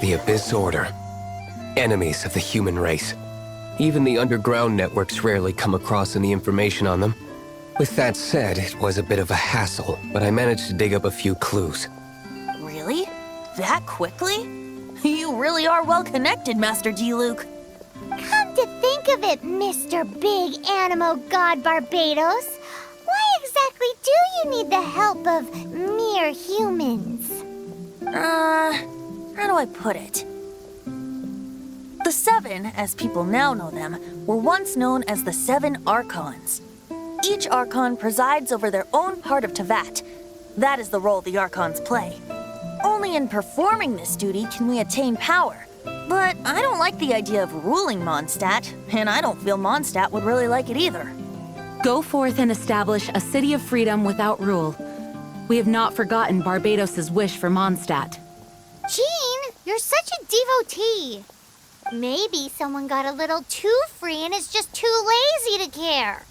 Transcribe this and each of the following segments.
The Abyss Order. Enemies of the human race. Even the underground networks rarely come across any information on them. With that said, it was a bit of a hassle, but I managed to dig up a few clues. Really? That quickly? You really are well connected, Master D-Luke. Come to think of it, Mr. Big Animo God Barbados, why exactly do you need the help of mere humans? How do I put it? The Seven, as people now know them, were once known as the Seven Archons. Each Archon presides over their own part of Teyvat. That is the role the Archons play. Only in performing this duty can we attain power. But I don't like the idea of ruling Mondstadt, and I don't feel Mondstadt would really like it either. Go forth and establish a city of freedom without rule. We have not forgotten Barbados' wish for Mondstadt. Jean, you're such a devotee. Maybe someone got a little too free and is just too lazy to care.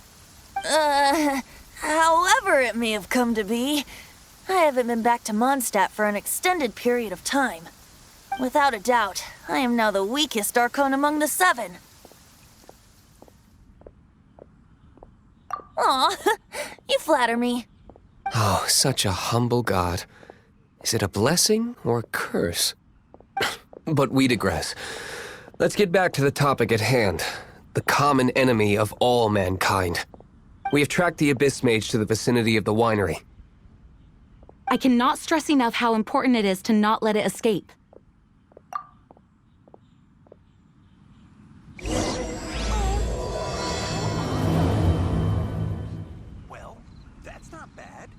However it may have come to be, I haven't been back to Mondstadt for an extended period of time. Without a doubt, I am now the weakest Archon among the Seven. Aw, you flatter me. Oh, such a humble god. Is it a blessing or a curse? But we digress. Let's get back to the topic at hand. The common enemy of all mankind. We have tracked the Abyss Mage to the vicinity of the winery. I cannot stress enough how important it is to not let it escape. Well, that's not bad.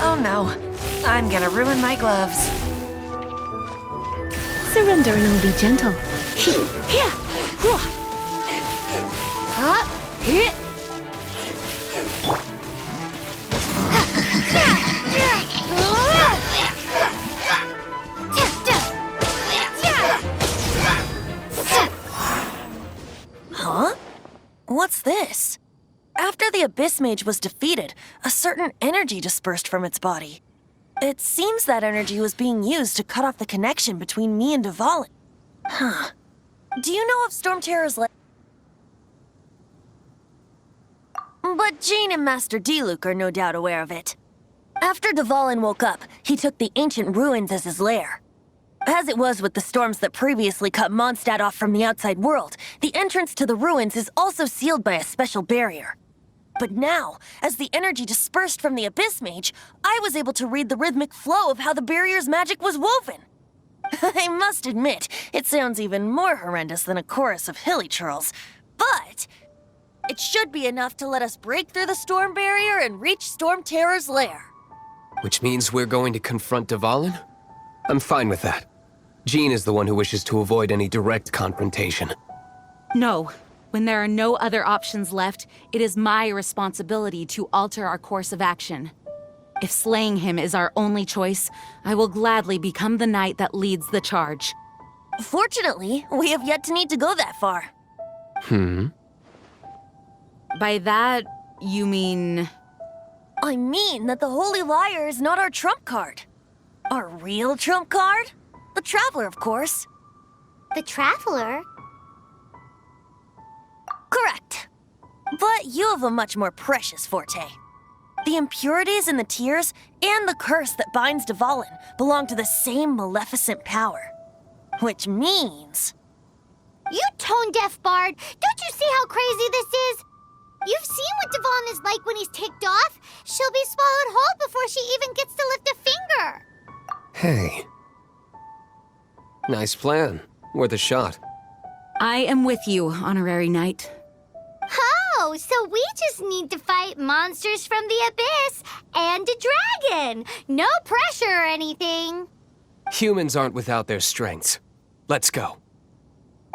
Oh no, I'm gonna ruin my gloves. Surrender and I'll be gentle. Huh? What's this? After the Abyss Mage was defeated, a certain energy dispersed from its body. It seems that energy was being used to cut off the connection between me and Dvalin. Huh. Do you know of Stormterror's Lair? But Jean and Master D-Luke are no doubt aware of it. After Dvalin woke up, he took the ancient ruins as his lair. As it was with the storms that previously cut Mondstadt off from the outside world, the entrance to the ruins is also sealed by a special barrier. But now, as the energy dispersed from the Abyss Mage, I was able to read the rhythmic flow of how the barrier's magic was woven. I must admit, it sounds even more horrendous than a chorus of hilly churls, but it should be enough to let us break through the storm barrier and reach Stormterror's lair. Which means we're going to confront Dvalin? I'm fine with that. Jean is the one who wishes to avoid any direct confrontation. No. When there are no other options left, it is my responsibility to alter our course of action. If slaying him is our only choice, I will gladly become the knight that leads the charge. Fortunately, we have yet to need to go that far. By that, you mean... I mean that the Holy Liar is not our trump card. Our real trump card? The Traveler, of course. The Traveler? Correct. But you have a much more precious forte. The impurities in the tears and the curse that binds Dvalin belong to the same maleficent power. Which means... You tone-deaf bard! Don't you see how crazy this is? You've seen what Dvalin is like when he's ticked off. She'll be swallowed whole before she even gets to lift a finger. Hey. Nice plan. Worth a shot. I am with you, Honorary Knight. Oh, so we just need to fight monsters from the abyss and a dragon. No pressure or anything. Humans aren't without their strengths. Let's go.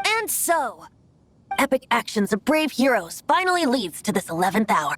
And so, epic actions of brave heroes finally leads to this 11th hour.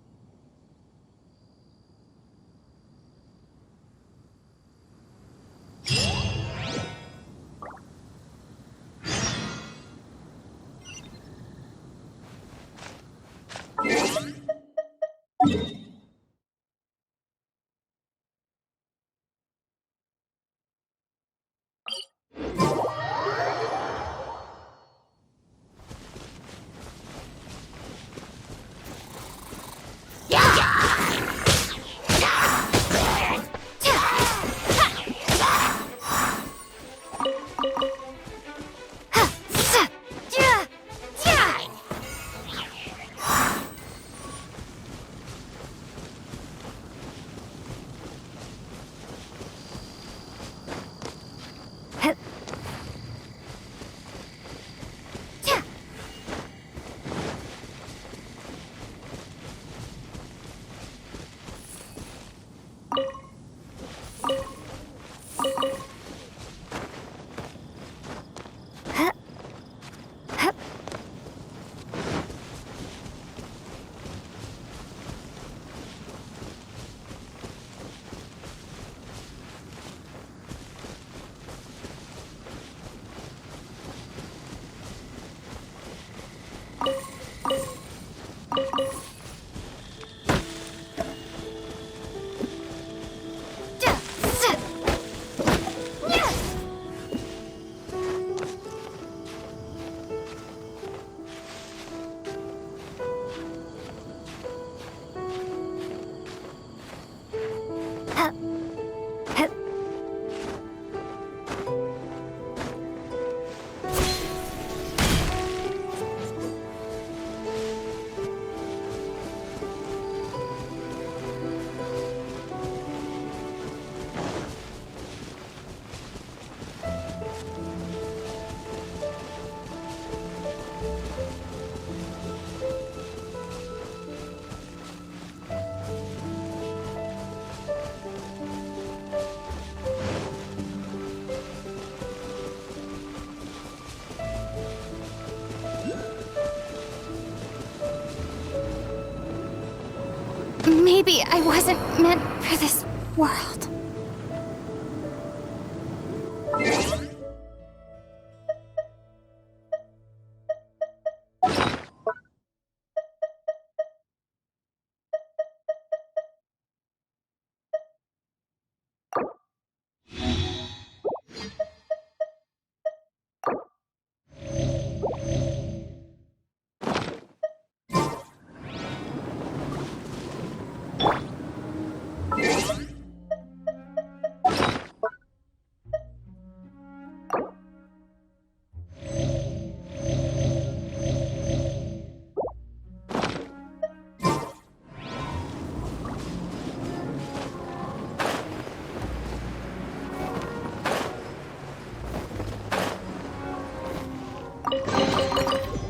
Maybe I wasn't meant for this world.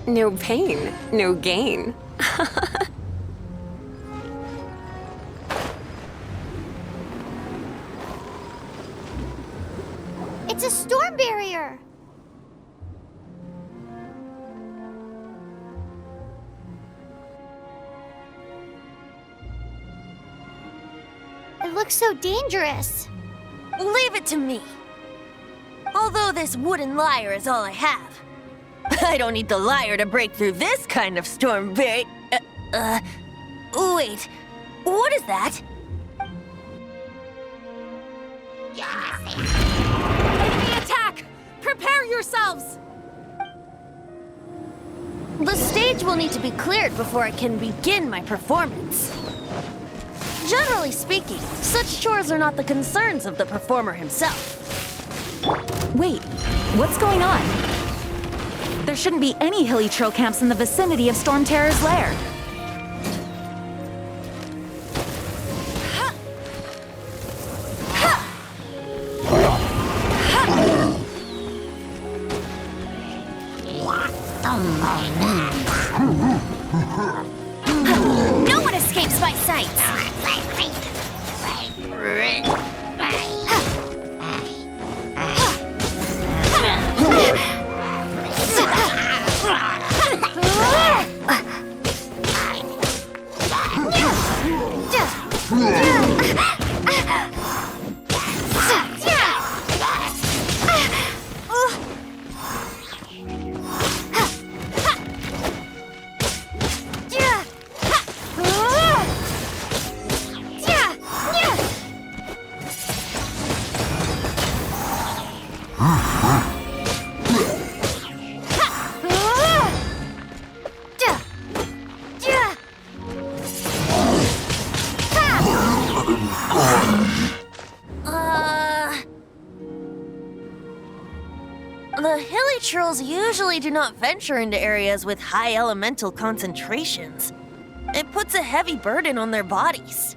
No pain, no gain. It's a storm barrier. looks so dangerous. Leave it to me. Although this wooden lyre is all I have. I don't need the lyre to break through this kind of storm wait, what is that? Enemy attack! Prepare yourselves! The stage will need to be cleared before I can begin my performance. Generally speaking, such chores are not the concerns of the performer himself. Wait, what's going on? There shouldn't be any hilly trail camps in the vicinity of Stormterror's lair. No one escapes my sight! The hilly trolls usually do not venture into areas with high elemental concentrations. It puts a heavy burden on their bodies.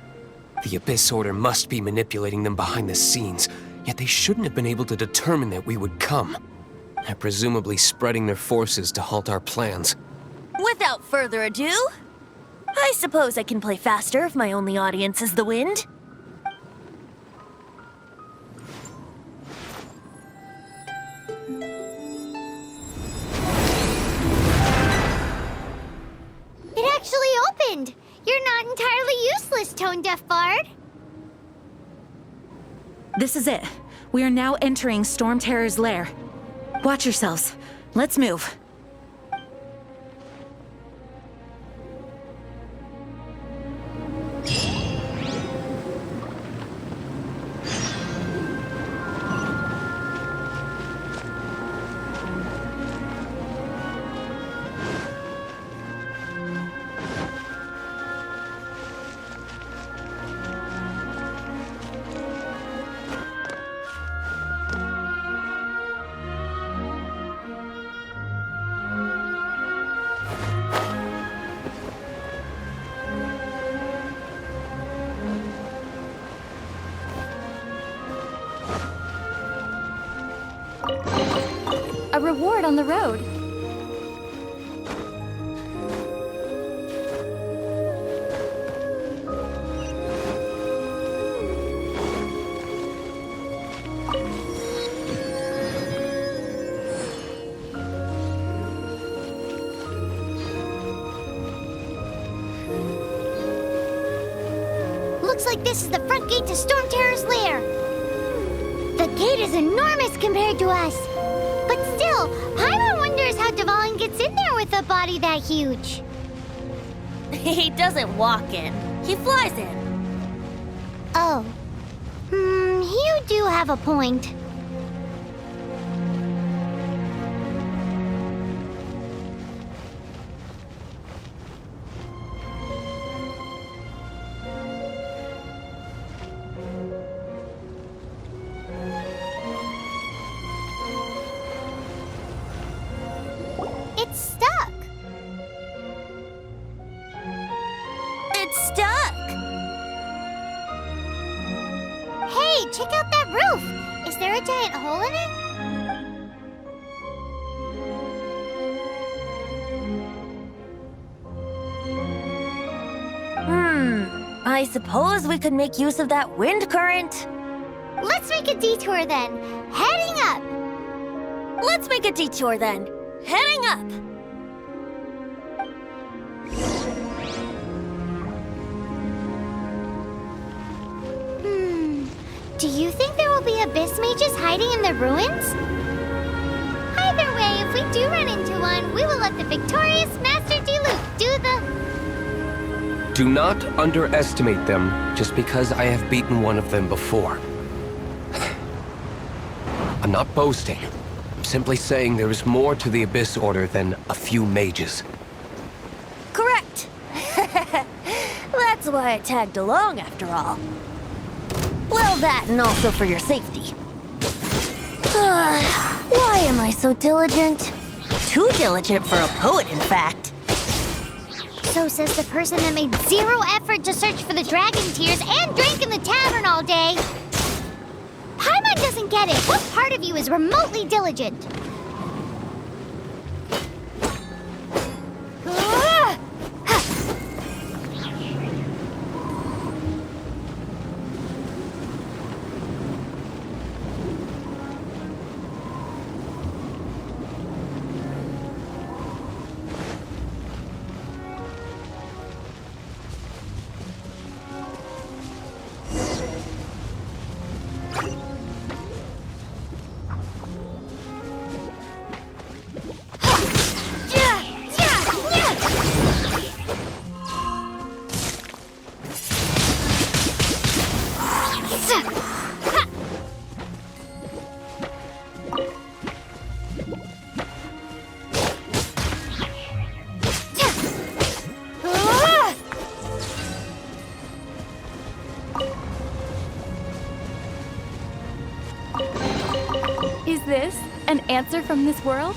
The Abyss Order must be manipulating them behind the scenes, yet they shouldn't have been able to determine that we would come. They're presumably spreading their forces to halt our plans. Without further ado, I suppose I can play faster if my only audience is the wind. It actually opened! You're not entirely useless, tone-deaf bard. This is it. We are now entering Stormterror's lair. Watch yourselves. Let's move. A reward on the road. Looks like this is the front gate to Stormterror's lair. The gate is enormous compared to us. But still, Paimon wonders how Dvalin gets in there with a body that huge. He doesn't walk in, he flies in. Oh. You do have a point. It's stuck. It's stuck! Hey, check out that roof! Is there a giant hole in it? I suppose we could make use of that wind current. Let's make a detour then. Heading up! Let's make a detour then. Heading up! Do you think there will be abyss mages hiding in the ruins? Either way, if we do run into one, we will let the victorious Master Diluc do the... Do not underestimate them just because I have beaten one of them before. I'm not boasting. I'm simply saying there is more to the Abyss Order than a few mages. Correct. That's why I tagged along after all. Well, that and also for your safety. Why am I so diligent? Too diligent for a poet, in fact. So says the person that made zero effort to search for the dragon tears and drank in the tavern all day. Paimon doesn't get it. What part of you is remotely diligent? Is this an answer from this world?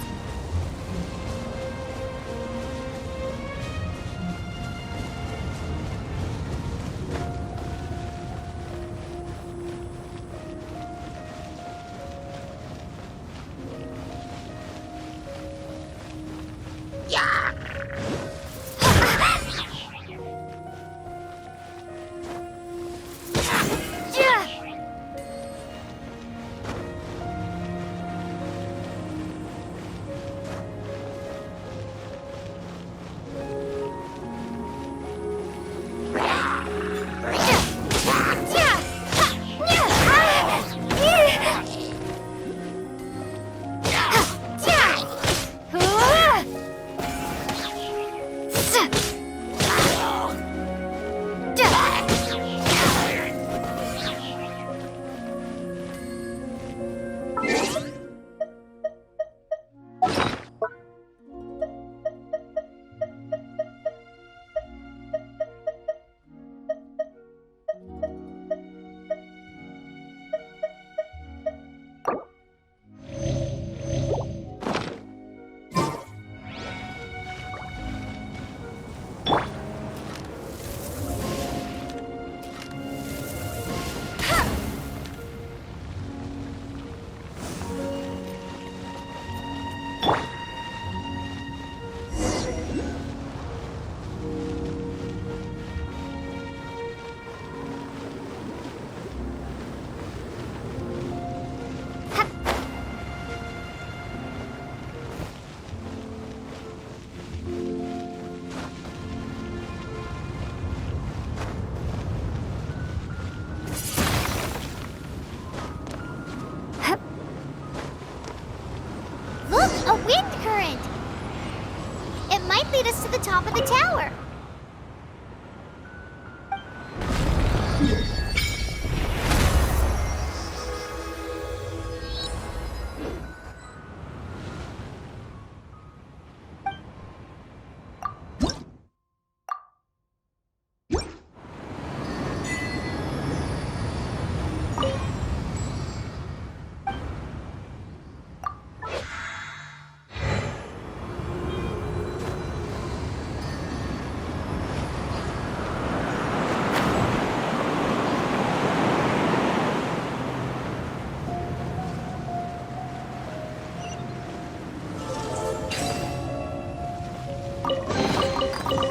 Lead us to the top of the tower.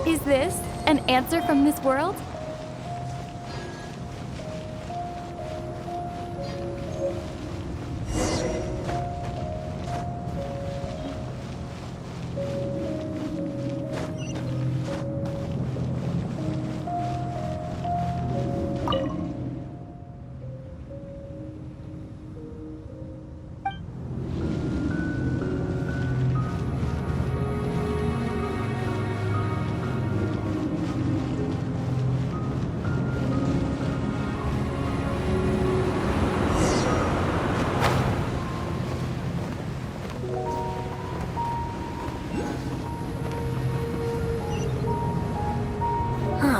Is this an answer from this world?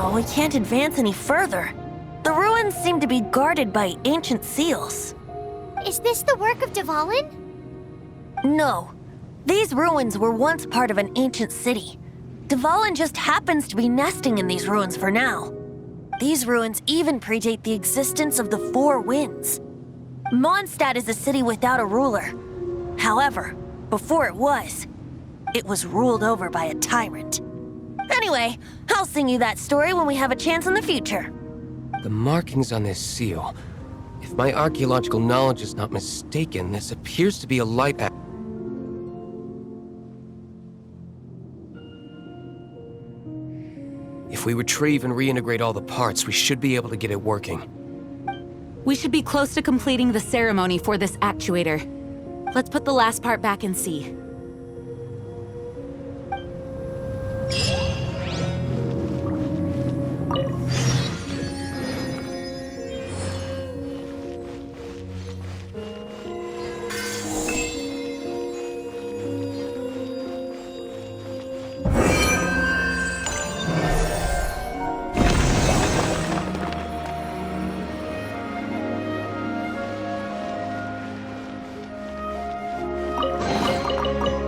But we can't advance any further. The ruins seem to be guarded by ancient seals. Is this the work of Dvalin? No. These ruins were once part of an ancient city. Dvalin just happens to be nesting in these ruins for now. These ruins even predate the existence of the Four Winds. Mondstadt is a city without a ruler. However, before it was ruled over by a tyrant. Anyway, I'll sing you that story when we have a chance in the future. The markings on this seal. If my archaeological knowledge is not mistaken, this appears to be a light act. If we retrieve and reintegrate all the parts, we should be able to get it working. We should be close to completing the ceremony for this actuator. Let's put the last part back and see.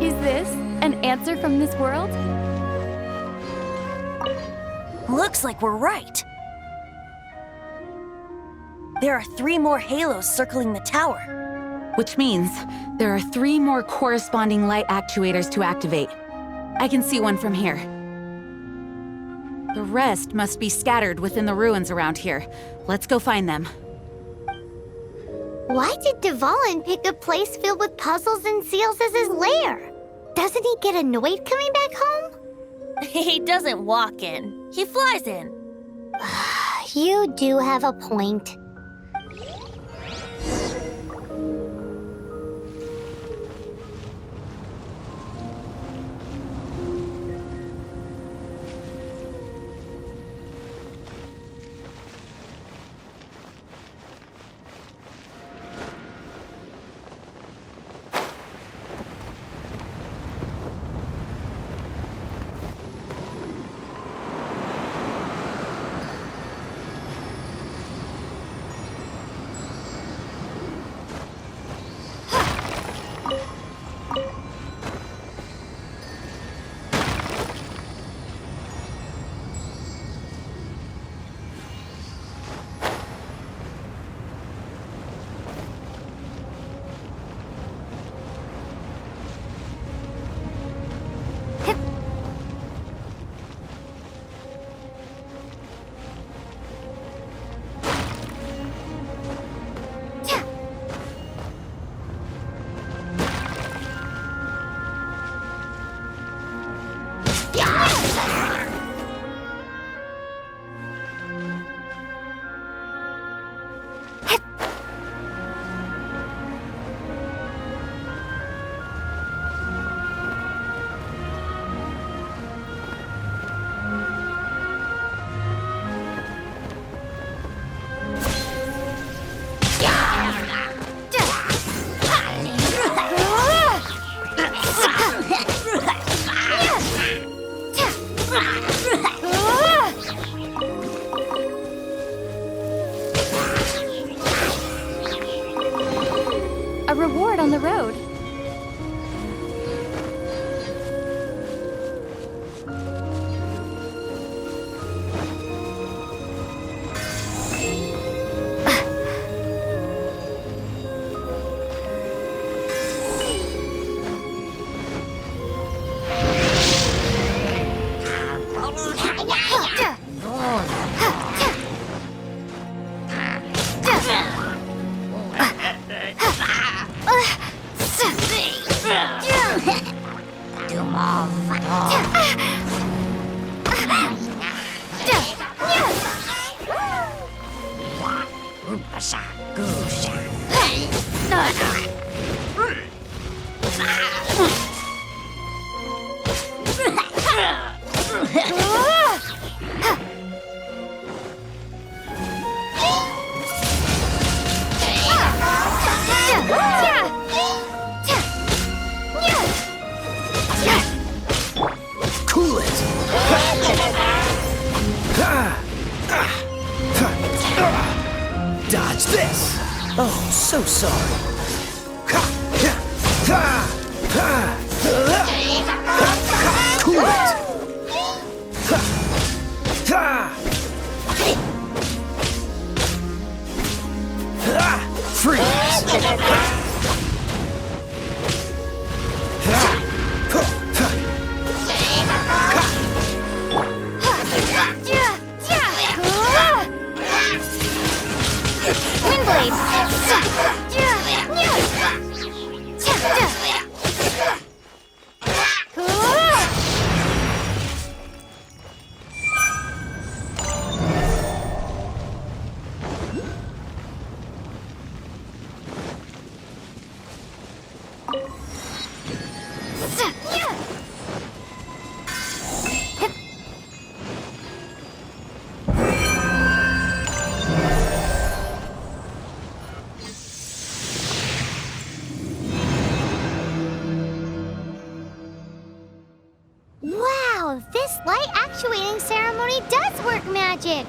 Is this an answer from this world? Looks like we're right. There are 3 more halos circling the tower. Which means there are 3 more corresponding light actuators to activate. I can see one from here. The rest must be scattered within the ruins around here. Let's go find them. Why did Dvalin pick a place filled with puzzles and seals as his lair? Doesn't he get annoyed coming back home? He doesn't walk in. He flies in. You do have a point. A reward on the road. Cool it! this! Oh, so sorry. Cool it! Freeze! Windblade! Wow, this light actuating ceremony does work magic!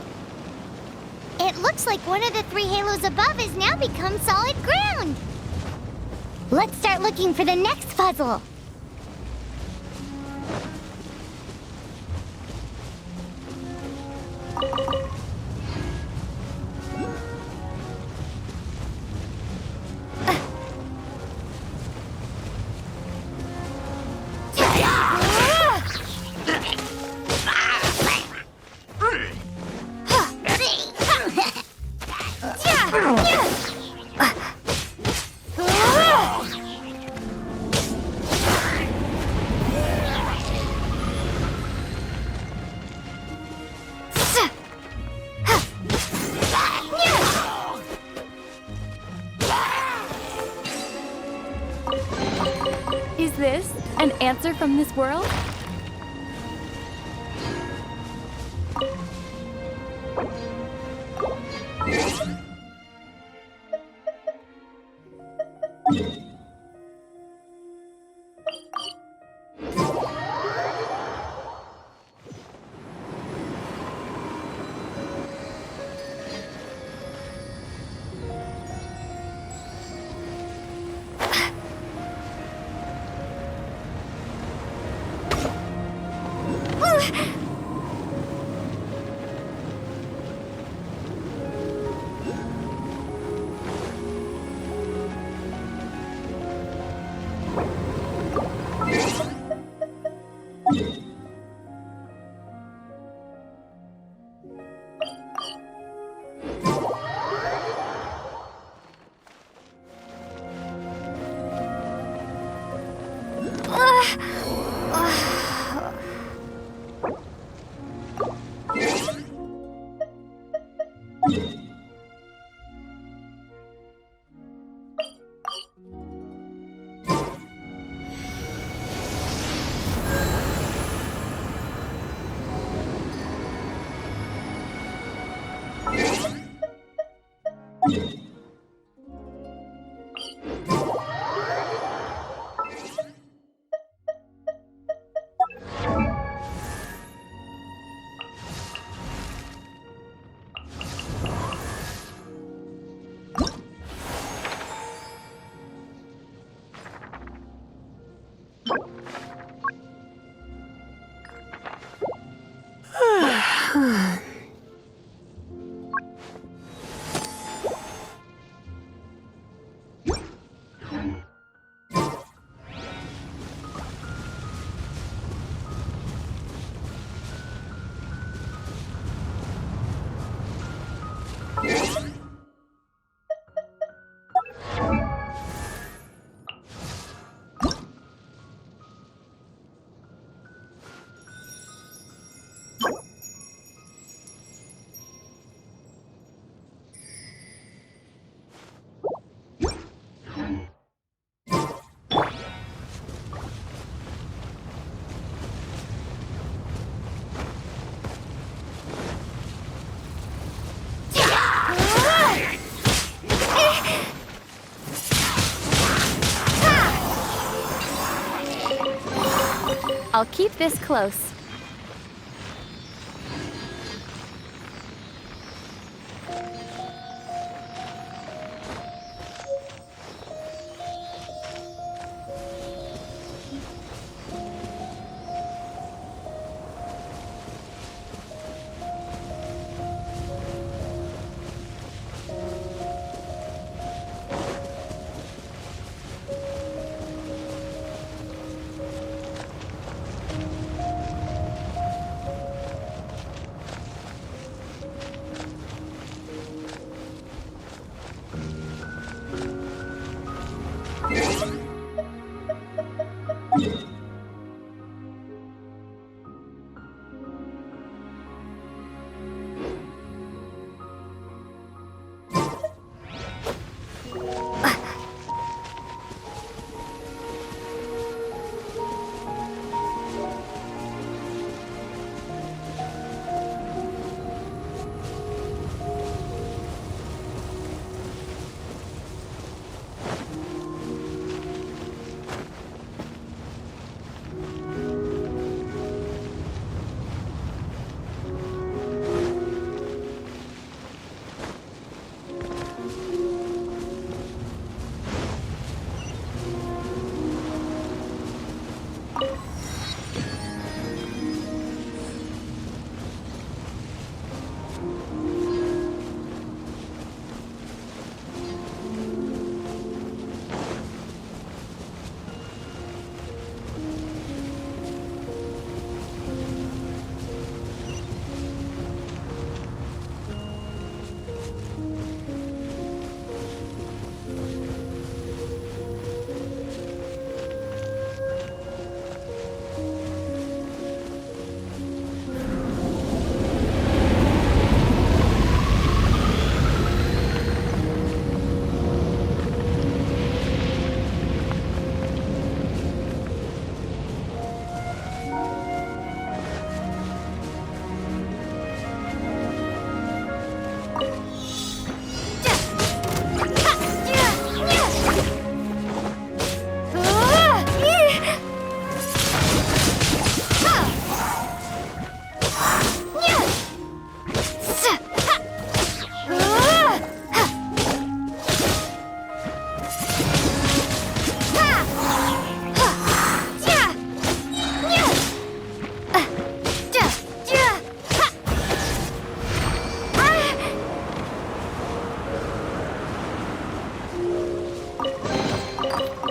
It looks like one of the 3 halos above has now become solid ground! Let's start looking for the next puzzle! Is this an answer from this world? I'll keep this close.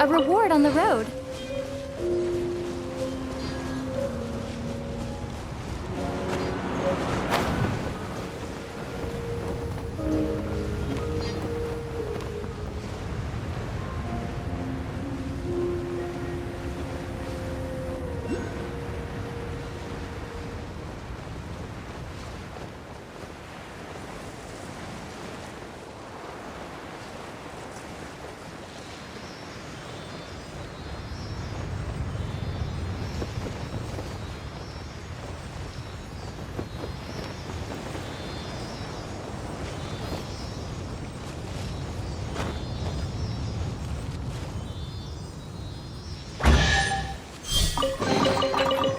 A reward on the road.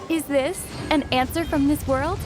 Is this an answer from this world?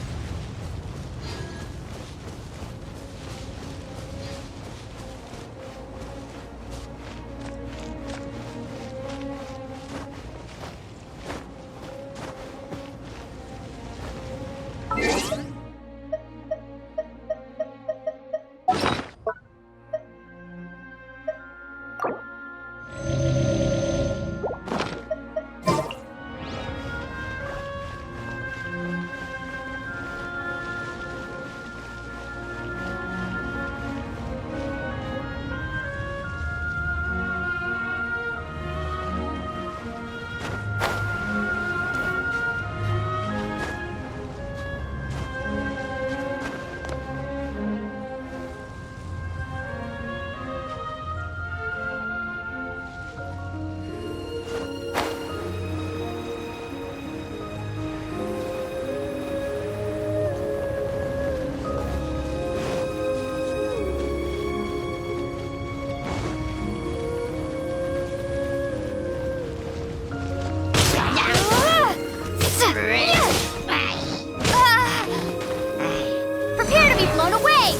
Prepare to be blown away!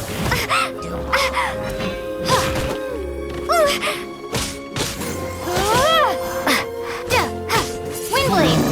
Wind blade!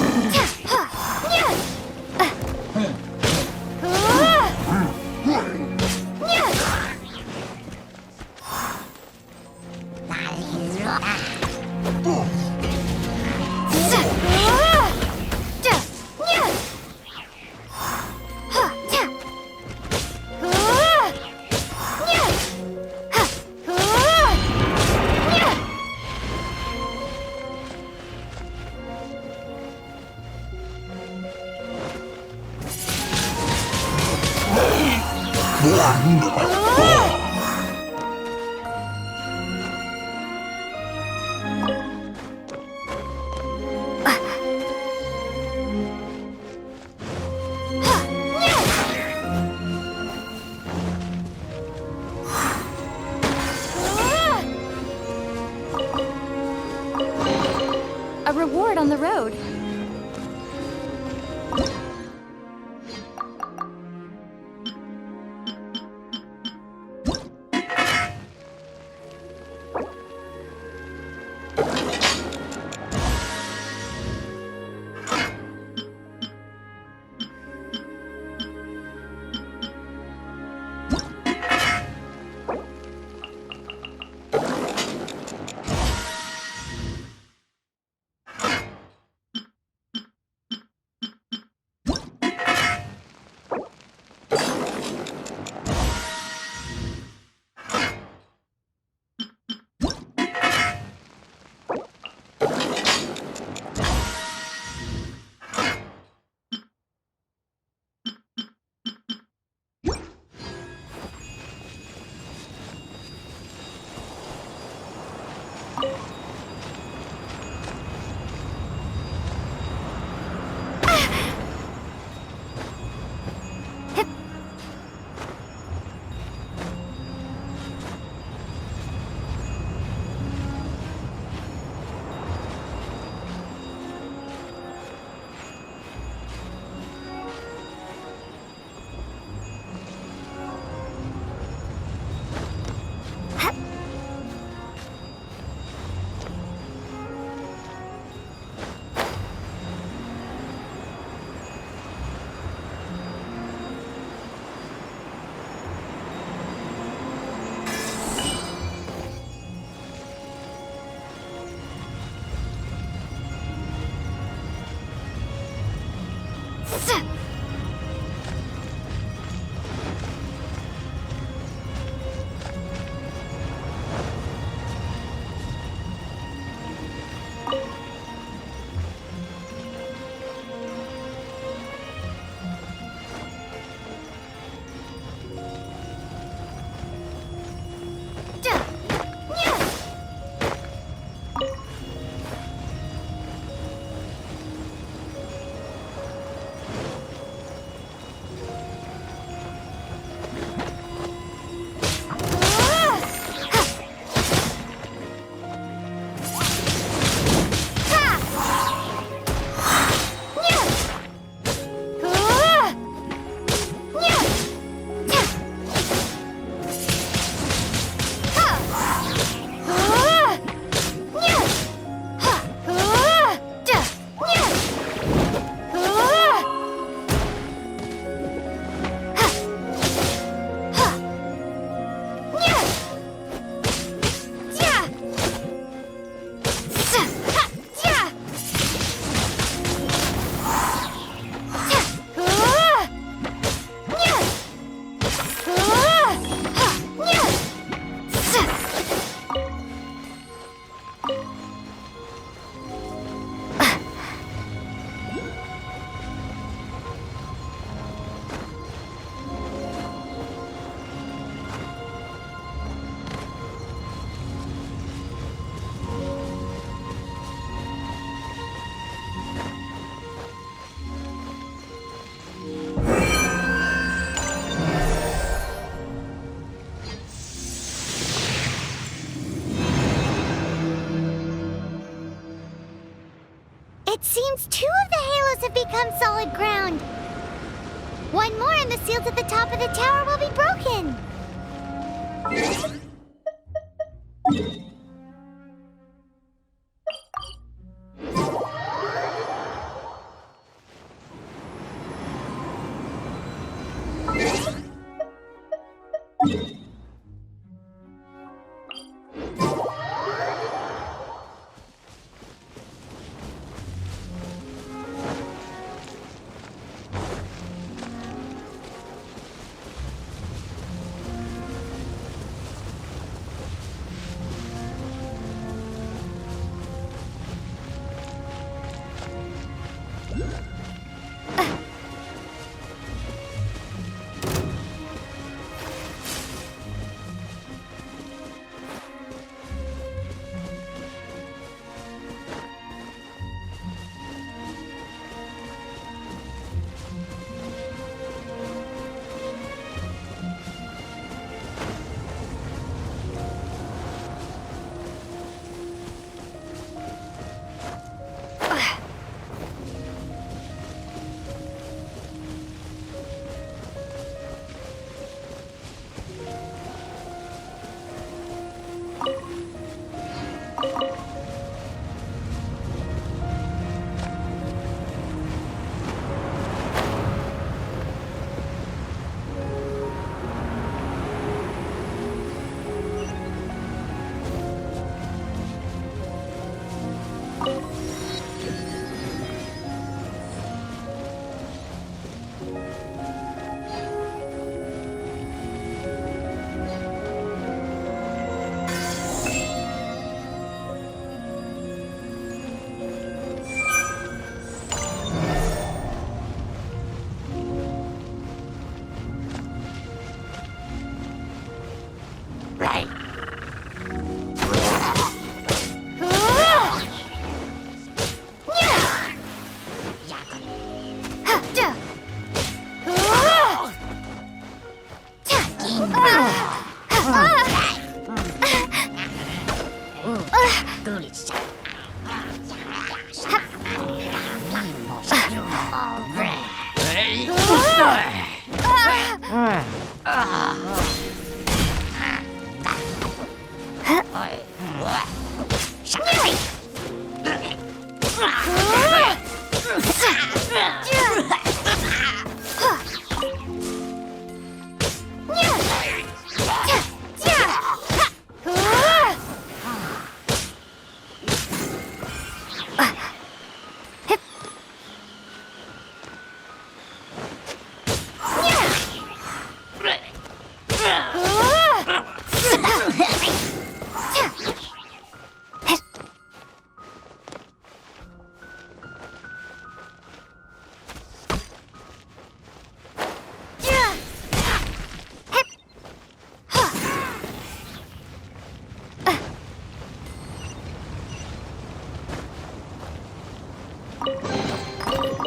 A reward on the road. It seems 2 of the halos have become solid ground. 1 more and the seals at the top of the tower will be broken.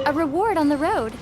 A reward on the road.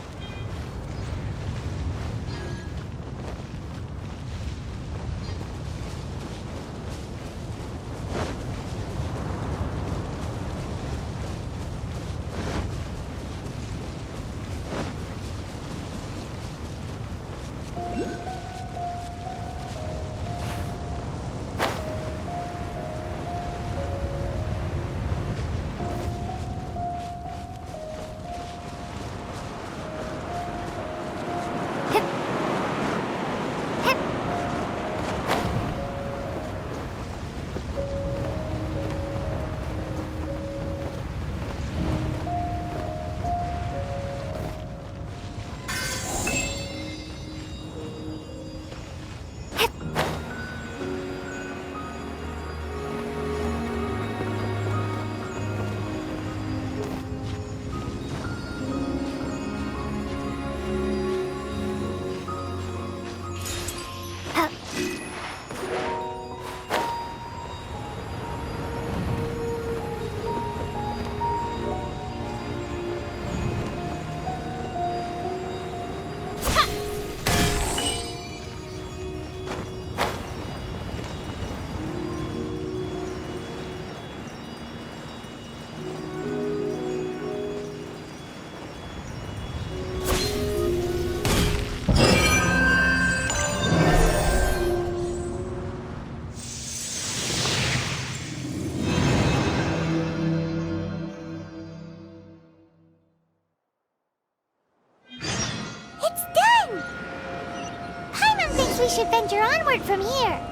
We should venture onward from here.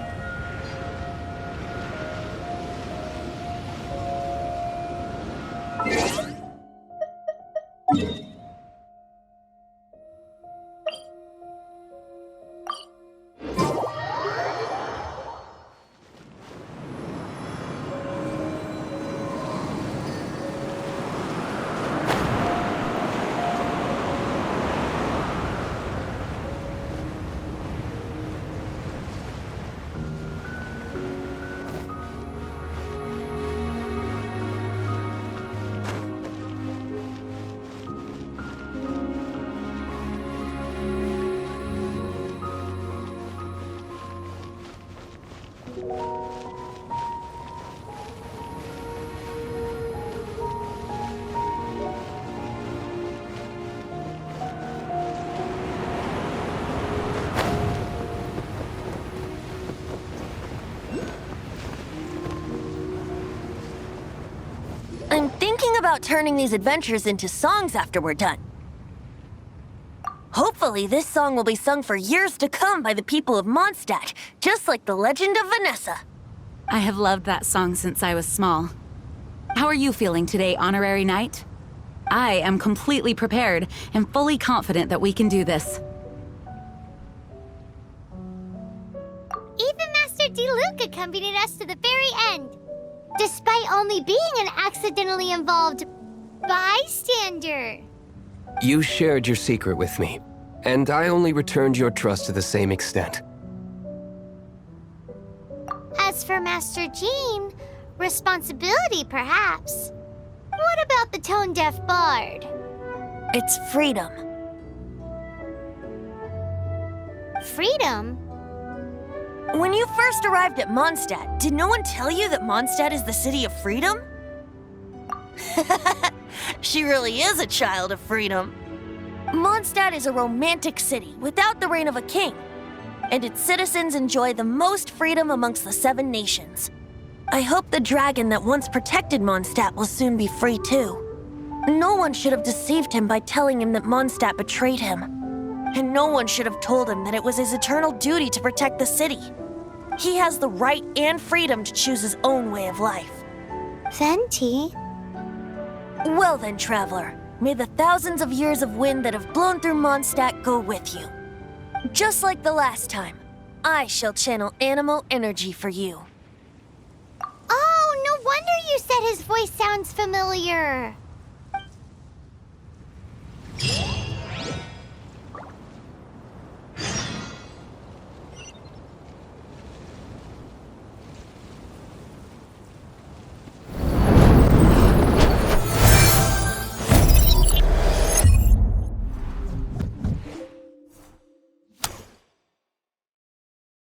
I'm thinking about turning these adventures into songs after we're done. Hopefully, this song will be sung for years to come by the people of Mondstadt, just like the legend of Vanessa. I have loved that song since I was small. How are you feeling today, Honorary Knight? I am completely prepared and fully confident that we can do this. Even Master Diluc accompanied us to the very end, despite only being an accidentally involved bystander. You shared your secret with me, and I only returned your trust to the same extent. As for Master Jean, responsibility perhaps. What about the tone-deaf bard? It's freedom. Freedom? When you first arrived at Mondstadt, did no one tell you that Mondstadt is the city of freedom? She really is a child of freedom. Mondstadt is a romantic city without the reign of a king, and its citizens enjoy the most freedom amongst the 7 nations. I hope the dragon that once protected Mondstadt will soon be free too. No one should have deceived him by telling him that Mondstadt betrayed him. And no one should have told him that it was his eternal duty to protect the city. He has the right and freedom to choose his own way of life. Venti? Well then, traveler, may the thousands of years of wind that have blown through Mondstadt go with you. Just like the last time, I shall channel animal energy for you. Oh, no wonder you said his voice sounds familiar.